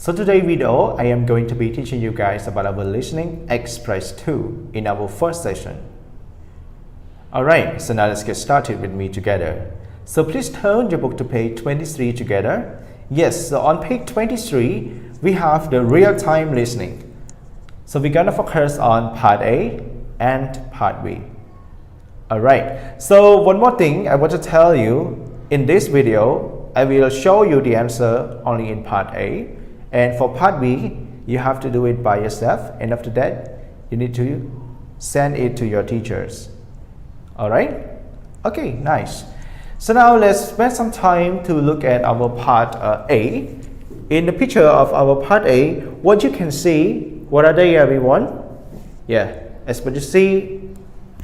So today's video, I am going to be teaching you guys about our listening express 2 in our first session. Alright, so now let's get started with me together. So please turn your book to page 23 together. Yes, so on page 23, we have the real-time listening. So we're gonna focus on part A and part B. Alright, so one more thing I want to tell you. In this video, I will show you the answer only in part A. And for part B, you have to do it by yourself. And after that, you need to send it to your teachers. Alright? Okay, nice. So now let's spend some time to look at our part A. In the picture of our part A, what you can see, what are they, everyone? Yeah, as what you see,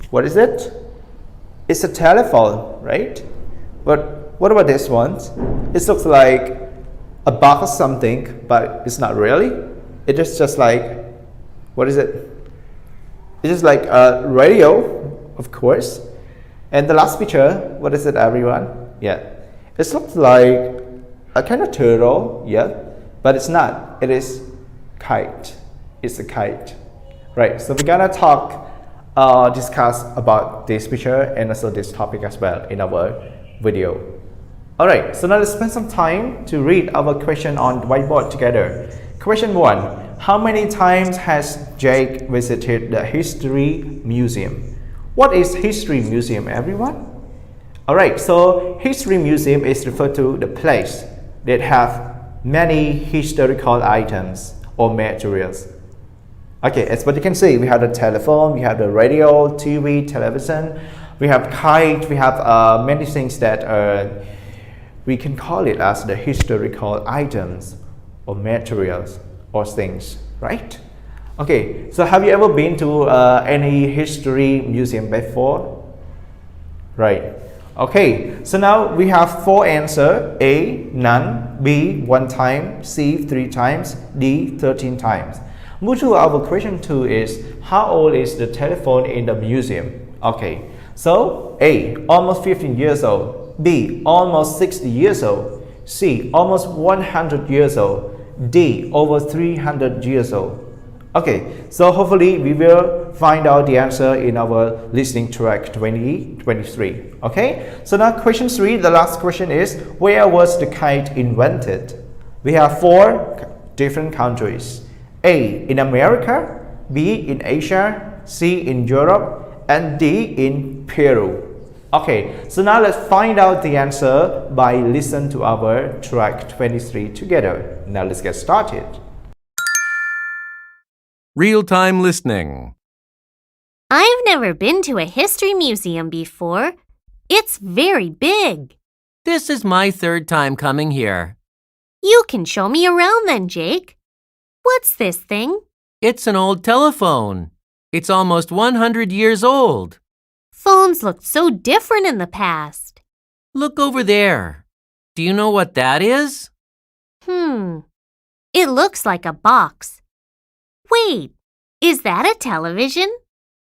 what is it? It's a telephone, right? But what about this one? It looks like a box or something, but it's not really. It is just like, what is it? It's just like a radio, of course. And the last picture, what is it, everyone? Yeah, it looks like a kind of turtle, yeah, but it's not. It is kite. It's a kite, right? So we're gonna discuss about this picture and also this topic as well in our video. Alright, so now let's spend some time to read our question on the whiteboard together. Question 1. How many times has Jake visited the History Museum? What is History Museum, everyone? Alright, so History Museum is referred to the place that have many historical items or materials. Okay, as what you can see, we have the telephone, we have the radio, TV, television, we have kite, we have many things that we can call it as the historical items or materials or things, right? Okay, so have you ever been to any history museum before? Right. Okay, so now we have 4 answers. A, none. B, 1 time. C, 3 times. D, 13 times. Move to our question 2 is, how old is the telephone in the museum? Okay, so A, almost 15 years old. B, almost 60 years old. C, almost 100 years old. D, over 300 years old. Okay, so hopefully we will find out the answer in our listening track 2023. Okay, so now question 3, the last question is, where was the kite invented? We have 4 different countries. A, in America. B, in Asia. C, in Europe. And D, in Peru. Okay, so now let's find out the answer by listening to our track 23 together. Now let's get started. Real-time listening. I've never been to a history museum before. It's very big. This is my 3rd time coming here. You can show me around then, Jake. What's this thing? It's an old telephone. It's almost 100 years old. Phones looked so different in the past. Look over there. Do you know what that is? It looks like a box. Wait, is that a television?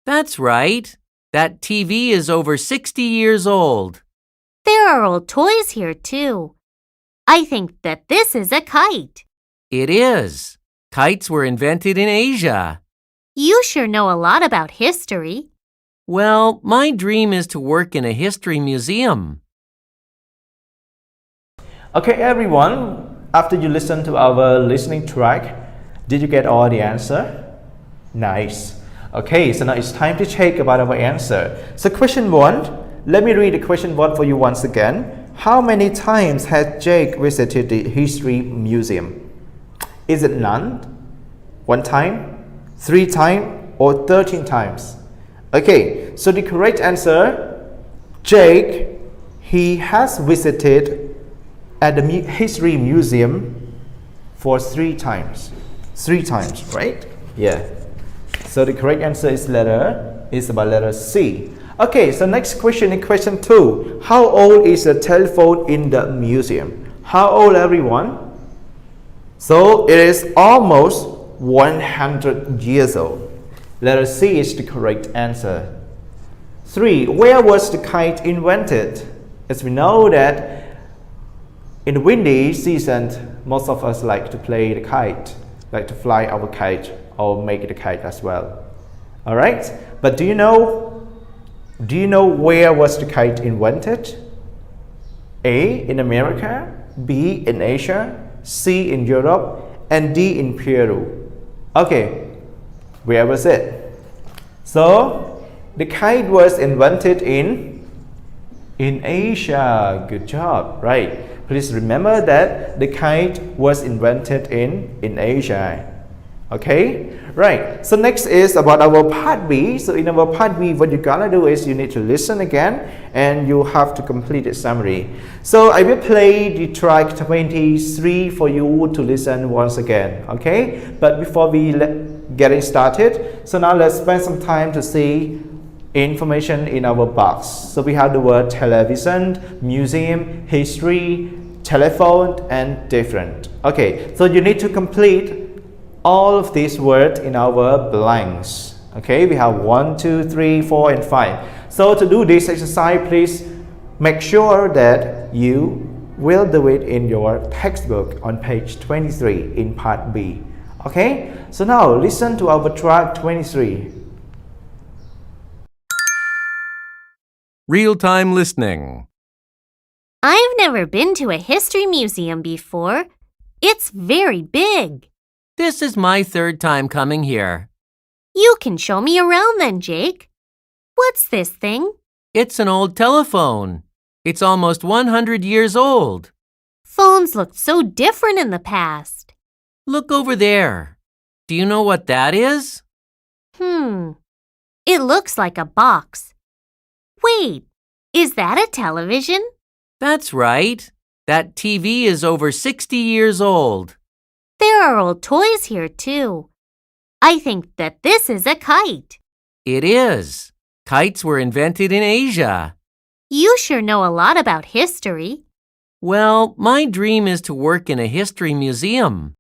That's right. That TV is over 60 years old. There are old toys here, too. I think that this is a kite. It is. Kites were invented in Asia. You sure know a lot about history. Well, my dream is to work in a history museum. Okay, everyone, after you listen to our listening track, did you get all the answer? Nice. Okay, so now it's time to check about our answer. So question 1, let me read the question 1 for you once again. How many times has Jake visited the History Museum? Is it none, 1 time, 3 times, or 13 times? Okay, so the correct answer, Jake, he has visited at the History Museum for 3 times. 3 times, right? Yeah. So the correct answer is about letter C. Okay, so next question in question 2. How old is the telephone in the museum? How old, everyone? So it is almost 100 years old. Letter C is the correct answer. 3. Where was the kite invented? As we know that in the windy season, most of us like to play the kite, like to fly our kite or make the kite as well. All right, but do you know where was the kite invented? A, in America, B, in Asia, C, in Europe, and D, in Peru. Okay, where was it? So the kite was invented in Asia. Good job, right? Please remember that the kite was invented in Asia. Okay, right. So next is about our part B. So in our part B, what you're gonna do is you need to listen again and you have to complete a summary. So I will play the track 23 for you to listen once again. Okay, but before we getting started, so now let's spend some time to see information in our box. So we have the word television, museum, history, telephone, and different. Okay, so you need to complete all of these words in our blanks. Okay, we have 1, 2, 3, 4, and 5. So to do this exercise, please make sure that you will do it in your textbook on page 23 in part B. Okay, so now listen to our track 23. Real-time listening. I've never been to a history museum before. It's very big. This is my third time coming here. You can show me around then, Jake. What's this thing? It's an old telephone. It's almost 100 years old. Phones looked so different in the past. Look over there. Do you know what that is? It looks like a box. Wait, is that a television? That's right. That TV is over 60 years old. There are old toys here, too. I think that this is a kite. It is. Kites were invented in Asia. You sure know a lot about history. Well, my dream is to work in a history museum.